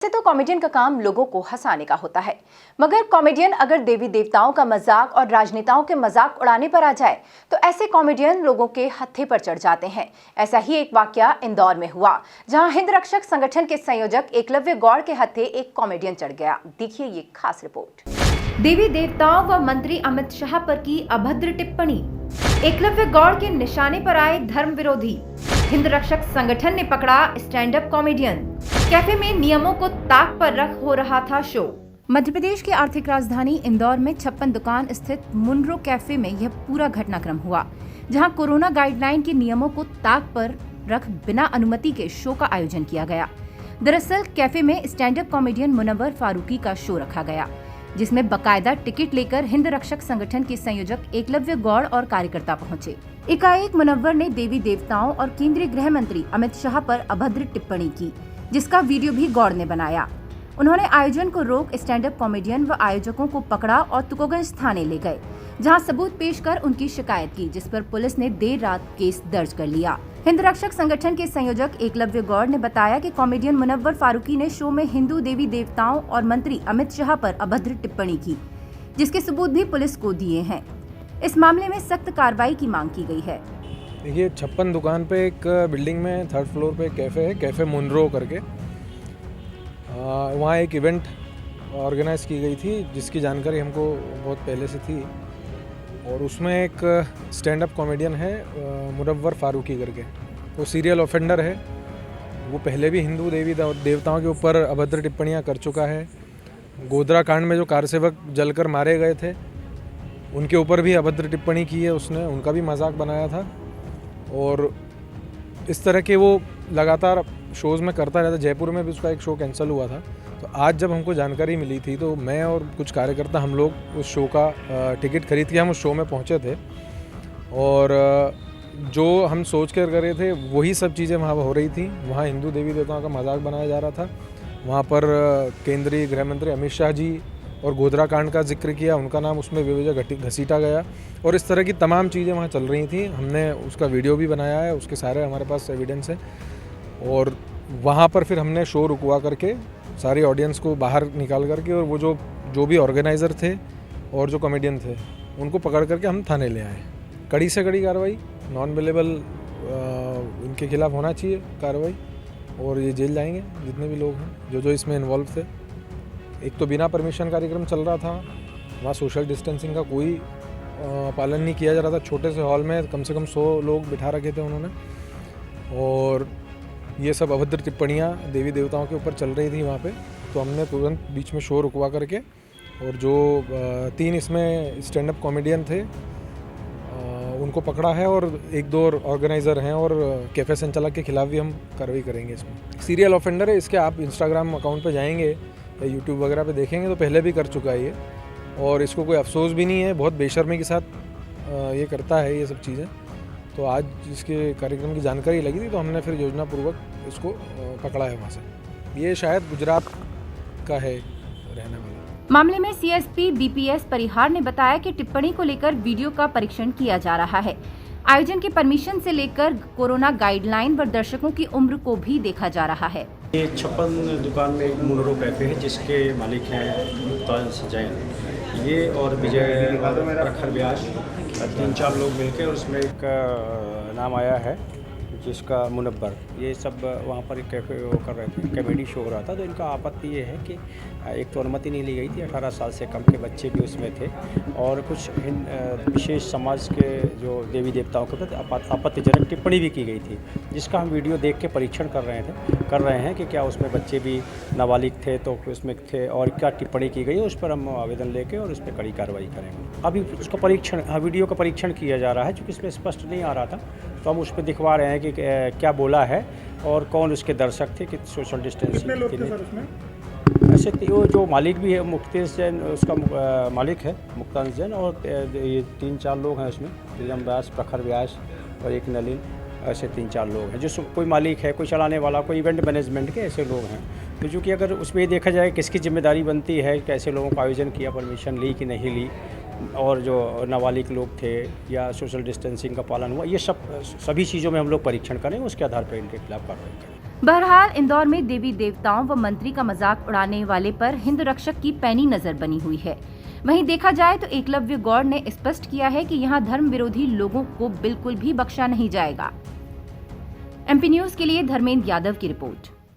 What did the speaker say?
वैसे तो कॉमेडियन का काम लोगों को हंसाने का होता है, मगर कॉमेडियन अगर देवी देवताओं का मजाक और राजनेताओं के मजाक उड़ाने पर आ जाए तो ऐसे कॉमेडियन लोगों के हत्थे पर चढ़ जाते हैं। ऐसा ही एक वाकया इंदौर में हुआ, जहां हिंद रक्षक संगठन के संयोजक एकलव्य गौड़ के हत्थे एक कॉमेडियन चढ़ गया। देखिए ये खास रिपोर्ट। देवी देवताओं व मंत्री अमित शाह पर की अभद्र टिप्पणी, एकलव्य गौड़ के निशाने पर आए धर्म विरोधी। हिंद रक्षक संगठन ने पकड़ा स्टैंड अप कॉमेडियन। कैफे में नियमों को ताक पर रख हो रहा था शो। मध्य प्रदेश की आर्थिक राजधानी इंदौर में 56 दुकान स्थित मुनरो कैफे में यह पूरा घटनाक्रम हुआ, जहां कोरोना गाइडलाइन के नियमों को ताक पर रख बिना अनुमति के शो का आयोजन किया गया। दरअसल कैफे में stand up comedian Munawar Faruqui का शो रखा गया, जिसमें बकायदा टिकट लेकर हिंद रक्षक संगठन के संयोजक एकलव्य गौड़ और कार्यकर्ता पहुंचे। एकाएक मुनव्वर ने देवी देवताओं और केंद्रीय गृह मंत्री अमित शाह पर अभद्र टिप्पणी की, जिसका वीडियो भी गौड़ ने बनाया। उन्होंने आयोजन को रोक स्टैंड अप कॉमेडियन व आयोजकों को पकड़ा और तुकोगंज थाने ले गए, जहां सबूत पेश कर उनकी शिकायत की, जिस पर पुलिस ने देर रात केस दर्ज कर लिया। हिंद रक्षक संगठन के संयोजक एकलव्य गौड़ ने बताया कि कॉमेडियन मुनव्वर फारूकी ने शो में हिंदू देवी देवताओं और मंत्री अमित शाह पर अभद्र टिप्पणी की, जिसके सबूत भी पुलिस को दिए हैं। इस मामले में सख्त कार्रवाई की मांग की गई है। देखिए 56 दुकान पे एक बिल्डिंग में 3rd फ्लोर पे एक कैफ़े है, कैफ़े मुनरो करके। वहाँ एक इवेंट ऑर्गेनाइज़ की गई थी, जिसकी जानकारी हमको बहुत पहले से थी, और उसमें एक स्टैंड अप कॉमेडियन है मुनव्वर फारूकी करके। वो सीरियल ऑफेंडर है। वो पहले भी हिंदू देवी देवताओं के ऊपर अभद्र टिप्पणियाँ कर चुका है। गोधरा कांड में जो कारसेवक जलकर मारे गए थे, उनके ऊपर भी अभद्र टिप्पणी की है उसने, उनका भी मजाक बनाया था। और इस तरह के वो लगातार शोज़ में करता रहता। जयपुर में भी उसका एक शो कैंसिल हुआ था। तो आज जब हमको जानकारी मिली थी तो मैं और कुछ कार्यकर्ता हम लोग उस शो का टिकट खरीद के हम उस शो में पहुंचे थे, और जो हम सोच कर रहे थे वही सब चीज़ें वहाँ हो रही थी। वहाँ हिंदू देवी देवताओं का मजाक बनाया जा रहा था। वहाँ पर केंद्रीय गृह मंत्री अमित शाह जी और गोधरा कांड का जिक्र किया, उनका नाम उसमें बेवजह घसीटा गया, और इस तरह की तमाम चीज़ें वहाँ चल रही थी। हमने उसका वीडियो भी बनाया है, उसके सारे हमारे पास एविडेंस है। और वहाँ पर फिर हमने शो रुकवा करके सारी ऑडियंस को बाहर निकाल करके, और वो जो भी ऑर्गेनाइज़र थे और जो कॉमेडियन थे, उनको पकड़ करके हम थाने ले आए। कड़ी से कड़ी कार्रवाई, नॉन अवेलेबल इनके खिलाफ होना चाहिए कार्रवाई, और ये जेल जाएंगे जितने भी लोग हैं जो इसमें इन्वॉल्व थे। एक तो बिना परमिशन कार्यक्रम चल रहा था, वहाँ सोशल डिस्टेंसिंग का कोई पालन नहीं किया जा रहा था। छोटे से हॉल में कम से कम 100 लोग बिठा रखे थे उन्होंने, और ये सब अभद्र टिप्पणियाँ देवी देवताओं के ऊपर चल रही थी वहाँ पे। तो हमने तुरंत बीच में शो रुकवा करके, और जो 3 इसमें स्टैंड अप कॉमेडियन थे उनको पकड़ा है, और 1-2 ऑर्गेनाइज़र हैं, और कैफ़े संचालक के खिलाफ भी हम कार्रवाई करेंगे। इसमें सीरियल ऑफेंडर है। इसके आप इंस्टाग्राम अकाउंट पे जाएंगे या यूट्यूब वगैरह पे देखेंगे तो पहले भी कर चुका है ये, और इसको कोई अफसोस भी नहीं है। बहुत बेशर्मी के साथ ये करता है ये सब चीज़ें। तो आज इसके कार्यक्रम की जानकारी लगी थी तो हमने फिर योजनापूर्वक इसको पकड़ा है वहाँ से। ये शायद गुजरात का है रहने वाला। मामले में सीएसपी बीपीएस परिहार ने बताया कि टिप्पणी को लेकर वीडियो का परीक्षण किया जा रहा है। आयोजन की परमिशन से लेकर कोरोना गाइडलाइन व दर्शकों की उम्र को भी देखा जा रहा है। ये 56 दुकान में एक मुनरो कैफ़े है, जिसके मालिक हैं मुक्ताज जैन। ये और विजय प्रखर व्यास 3-4 लोग मिलकर, और उसमें एक नाम आया है जिसका मुनव्वर, ये सब वहाँ पर एक कैफ़े कर रहे थे, कॉमेडी शो हो रहा था। तो इनका आपत्ति ये है कि एक तो अनुमति नहीं ली गई थी, 18 साल से कम के बच्चे भी उसमें थे, और कुछ विशेष समाज के जो देवी देवताओं के प्रति आपत्तिजनक टिप्पणी भी की गई थी, जिसका हम वीडियो देख के परीक्षण कर रहे हैं कि क्या उसमें बच्चे भी नाबालिग थे तो उसमें थे, और क्या टिप्पणी की गई है, उस पर हम आवेदन लेके और उस पर कड़ी कार्रवाई करेंगे। अभी उसका परीक्षण, वीडियो का परीक्षण किया जा रहा है, चूँकि इसमें स्पष्ट नहीं आ रहा था, तो हम उस पर दिखवा रहे हैं कि क्या बोला है और कौन उसके दर्शक थे, कि सोशल डिस्टेंसिंग ऐसे। वो जो मालिक भी है मुक्तेश जैन, उसका मालिक है मुक्तांश जैन, और ये 3-4 लोग हैं उसमें, प्रियम व्यास, प्रखर व्यास और एक नलिन। ऐसे 3-4 लोग हैं जो कोई मालिक है, कोई चलाने वाला, कोई इवेंट मैनेजमेंट के ऐसे लोग हैं। तो चूँकि अगर उसमें ये देखा जाए किसकी जिम्मेदारी बनती है, कैसे लोगों को आयोजन किया, परमिशन ली कि नहीं ली, और जो नाबालिग लोग थे या सोशल डिस्टेंसिंग का पालन हुआ, ये सभी चीज़ों में हम लोग परीक्षण करें, उसके आधार पर इनके खिलाफ कार्रवाई करें। बहरहाल इंदौर में देवी देवताओं व मंत्री का मजाक उड़ाने वाले पर हिंद रक्षक की पैनी नजर बनी हुई है। वहीं देखा जाए तो एकलव्य गौड़ ने स्पष्ट किया है कि यहां धर्म विरोधी लोगों को बिल्कुल भी बख्शा नहीं जाएगा। एमपी न्यूज के लिए धर्मेंद्र यादव की रिपोर्ट।